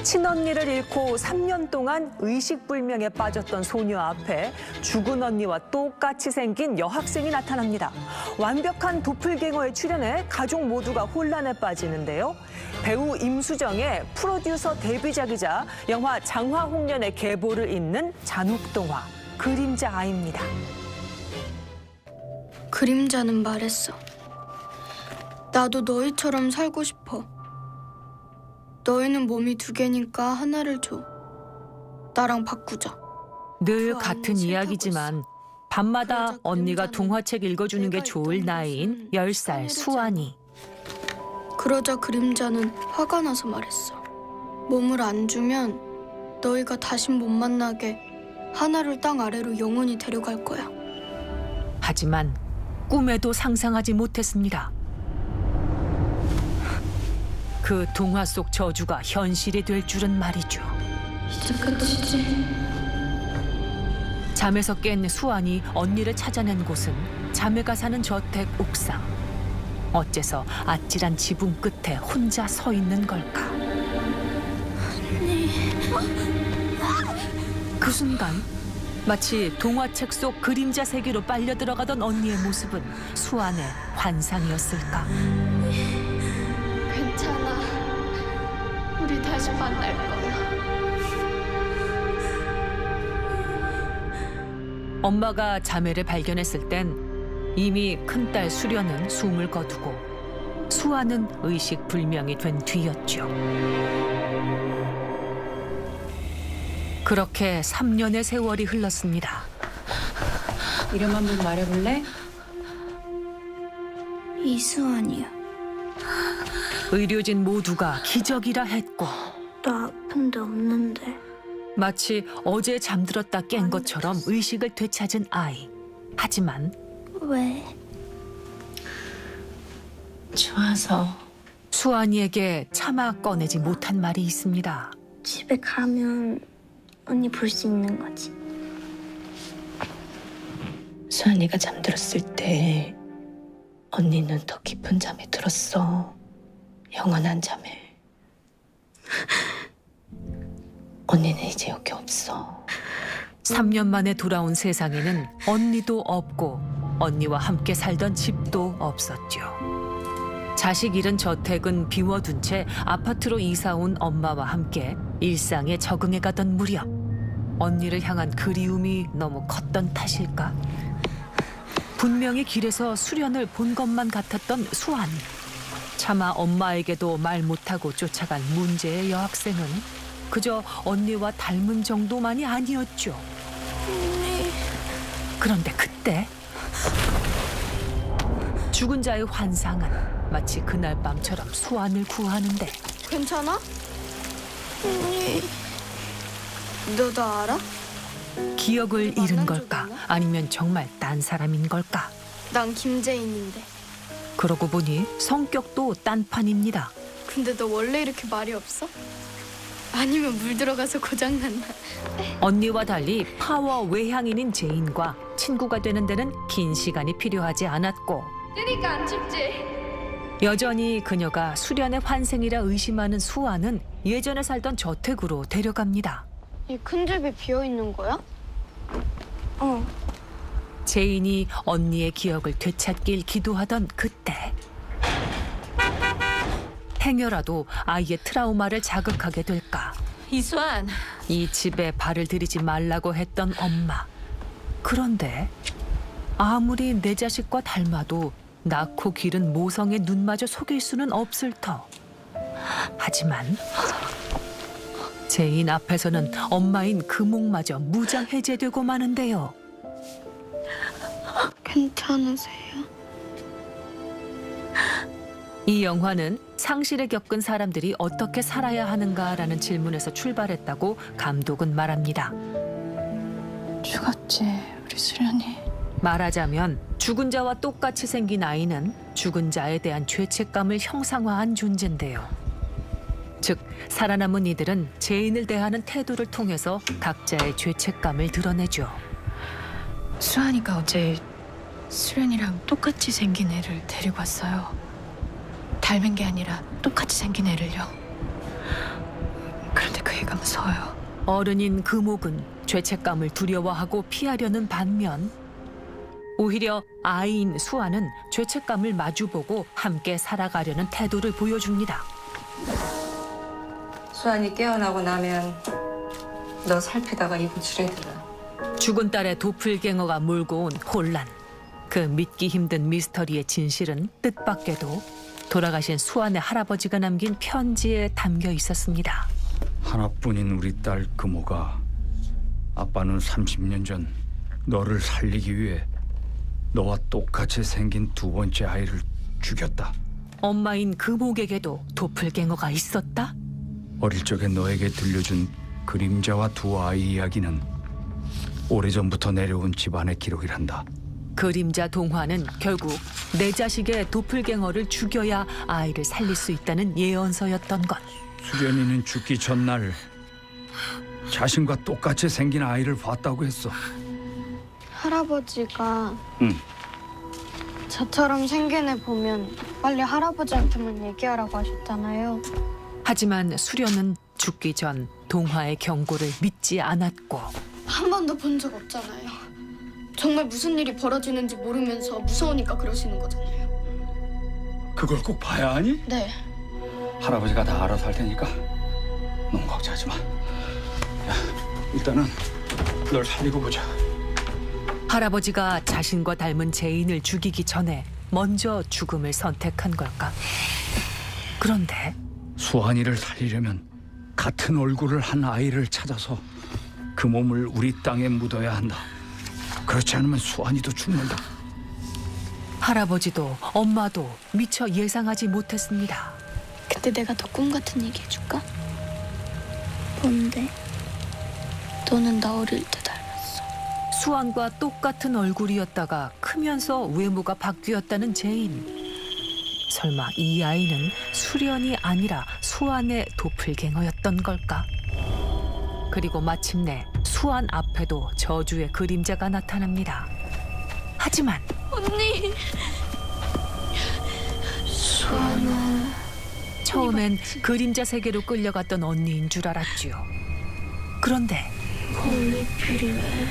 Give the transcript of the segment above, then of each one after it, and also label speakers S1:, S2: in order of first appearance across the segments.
S1: 친언니를 잃고 3년 동안 의식불명에 빠졌던 소녀 앞에 죽은 언니와 똑같이 생긴 여학생이 나타납니다. 완벽한 도플갱어에 출연해 가족 모두가 혼란에 빠지는데요. 배우 임수정의 프로듀서 데뷔작이자 영화 장화홍련의 계보를 잇는 잔혹동화 그림자 아이입니다.
S2: 그림자는 말했어. 나도 너희처럼 살고 싶어. 너희는 몸이 2개니까 하나를 줘. 나랑 바꾸자.
S1: 늘
S2: 그
S1: 같은
S2: 안에
S1: 이야기지만 밤마다
S2: 그러자
S1: 언니가
S2: 그림자는
S1: 동화책 읽어주는 게
S2: 내가
S1: 좋을
S2: 있던
S1: 나이인
S2: 곳은
S1: 10살
S2: 하늘이지
S1: 수환이.
S2: 그러자 그림자는 화가 나서 말했어. 몸을 안 주면 너희가 다신 못 만나게 하나를 땅 아래로 영원히 데려갈 거야.
S1: 하지만 꿈에도 상상하지 못했습니다. 그 동화 속 저주가 현실이 될 줄은 말이죠.
S2: 이제 끝이지.
S1: 잠에서 깬 수환이 언니를 찾아낸 곳은 자매가 사는 저택 옥상. 어째서 아찔한 지붕 끝에 혼자 서 있는 걸까? 그 순간 마치 동화책 속 그림자 세계로 빨려 들어가던 언니의 모습은 수환의 환상이었을까?
S2: 괜찮아. 우리 다시 만날 거야.
S1: 엄마가 자매를 발견했을 땐 이미 큰딸 수련은 숨을 거두고 수아는 의식불명이 된 뒤였죠. 그렇게 3년의 세월이 흘렀습니다.
S3: 이름 한번 말해볼래?
S2: 이수환이야.
S1: 의료진 모두가 기적이라 했고
S2: 나 아픈 데 없는데.
S1: 마치 어제 잠들었다 깬 것처럼 의식을 되찾은 아이. 하지만
S2: 왜?
S3: 좋아서.
S1: 수환이에게 차마 꺼내지 못한 말이 있습니다.
S2: 집에 가면 언니 볼 수 있는 거지.
S3: 수환이가 잠들었을 때 언니는 더 깊은 잠에 들었어. 영원한 잠에. 언니는 이제 여기 없어.
S1: 3년 만에 돌아온 세상에는 언니도 없고 언니와 함께 살던 집도 없었죠. 자식 잃은 저택은 비워둔 채 아파트로 이사 온 엄마와 함께 일상에 적응해가던 무렵 언니를 향한 그리움이 너무 컸던 탓일까? 분명히 길에서 수련을 본 것만 같았던 수환. 차마 엄마에게도 말 못하고 쫓아간 문제의 여학생은 그저 언니와 닮은 정도만이 아니었죠. 그런데 그때 죽은 자의 환상은 마치 그날 밤처럼 수환을 구하는데
S2: 괜찮아? 언니. 너 나 알아?
S1: 기억을 잃은 걸까? 아니면 정말 딴 사람인 걸까?
S2: 난 김재인인데.
S1: 그러고 보니 성격도 딴판입니다.
S2: 근데 너 원래 이렇게 말이 없어? 아니면 물 들어가서 고장났나?
S1: 언니와 달리 파워 외향인인 제인과 친구가 되는 데는 긴 시간이 필요하지 않았고
S2: 뜨니까 안 춥지?
S1: 여전히 그녀가 수련의 환생이라 의심하는 수아는 예전에 살던 저택으로 데려갑니다.
S2: 이 큰 집이 비어있는 거야? 어.
S1: 제인이 언니의 기억을 되찾길 기도하던 그때 행여라도 아이의 트라우마를 자극하게 될까?
S3: 이수환.
S1: 이 집에 발을 들이지 말라고 했던 엄마. 그런데 아무리 내 자식과 닮아도 낳고 기른 모성의 눈마저 속일 수는 없을 터. 하지만 제인 앞에서는 엄마인 그 목마저 무장해제되고 마는데요.
S2: 괜찮으세요?
S1: 이 영화는 상실을 겪은 사람들이 어떻게 살아야 하는가라는 질문에서 출발했다고 감독은 말합니다.
S3: 죽었지, 우리 수련이.
S1: 말하자면 죽은 자와 똑같이 생긴 아이는 죽은 자에 대한 죄책감을 형상화한 존재인데요. 즉, 살아남은 이들은 죄인을 대하는 태도를 통해서 각자의 죄책감을 드러내죠.
S3: 수환이가 어제 수련이랑 똑같이 생긴 애를 데리고 왔어요. 닮은 게 아니라 똑같이 생긴 애를요. 그런데 대감서요.
S1: 어른인 금옥은 죄책감을 두려워하고 피하려는 반면 오히려 아이인 수아는 죄책감을 마주보고 함께 살아가려는 태도를 보여줍니다.
S4: 수환이 깨어나고 나면 너 살피다가 이부치레들라.
S1: 죽은 딸의 도플갱어가 몰고 온 혼란. 그 믿기 힘든 미스터리의 진실은 뜻밖에도 돌아가신 수환의 할아버지가 남긴 편지에 담겨 있었습니다.
S5: 하나뿐인 우리 딸 금호가 아빠는 30년 전 너를 살리기 위해 너와 똑같이 생긴 두 번째 아이를 죽였다.
S1: 엄마인 금옥에게도 도플갱어가 있었다?
S5: 어릴 적에 너에게 들려준 그림자와 두 아이 이야기는 오래전부터 내려온 집안의 기록이란다.
S1: 그림자 동화는 결국 내 자식의 도플갱어를 죽여야 아이를 살릴 수 있다는 예언서였던 것.
S5: 수련이는 죽기 전날 자신과 똑같이 생긴 아이를 봤다고 했어.
S2: 할아버지가
S5: 응.
S2: 저처럼 생긴 애 보면 빨리 할아버지한테만 얘기하라고 하셨잖아요.
S1: 하지만 수련은 죽기 전 동화의 경고를 믿지 않았고
S2: 한 번도 본 적 없잖아요. 정말 무슨 일이 벌어지는지 모르면서 무서우니까 그러시는 거잖아요.
S5: 그걸 꼭 봐야 하니?
S2: 네.
S5: 할아버지가 다 알아서 할 테니까 너무 걱정하지 마. 야, 일단은 널 살리고 보자.
S1: 할아버지가 자신과 닮은 제인을 죽이기 전에 먼저 죽음을 선택한 걸까? 그런데
S5: 수환이를 살리려면 같은 얼굴을 한 아이를 찾아서 그 몸을 우리 땅에 묻어야 한다. 그렇지 않으면 수환이도 죽는다.
S1: 할아버지도 엄마도 미처 예상하지 못했습니다.
S2: 그때 내가 더 꿈 같은 얘기 해줄까? 뭔데? 너는 나 어릴 때 닮았어.
S1: 수환과 똑같은 얼굴이었다가 크면서 외모가 바뀌었다는 제인. 설마 이 아이는 수련이 아니라 수환의 도플갱어였던 걸까? 그리고 마침내 수환 앞에도 저주의 그림자가 나타납니다. 하지만
S2: 언니! 수아는
S1: 처음엔 그림자 세계로 끌려갔던 언니인 줄 알았지요. 그런데
S2: 거울이 필요해.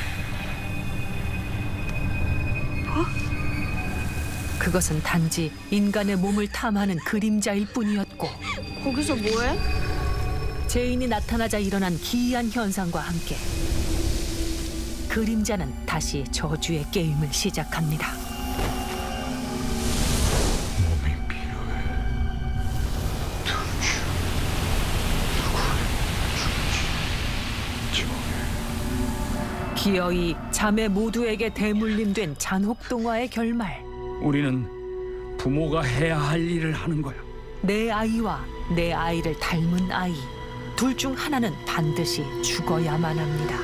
S1: 그것은 단지 인간의 몸을 탐하는 그림자일 뿐이었고
S2: 거기서 뭐해?
S1: 제인이 나타나자 일어난 기이한 현상과 함께 그림자는 다시 저주의 게임을 시작합니다.
S5: 몸이 필요해.
S1: 기어이 자매 모두에게 대물림된 잔혹동화의 결말.
S5: 우리는 부모가 해야 할 일을 하는 거야.
S1: 내 아이와 내 아이를 닮은 아이. 둘 중 하나는 반드시 죽어야만 합니다.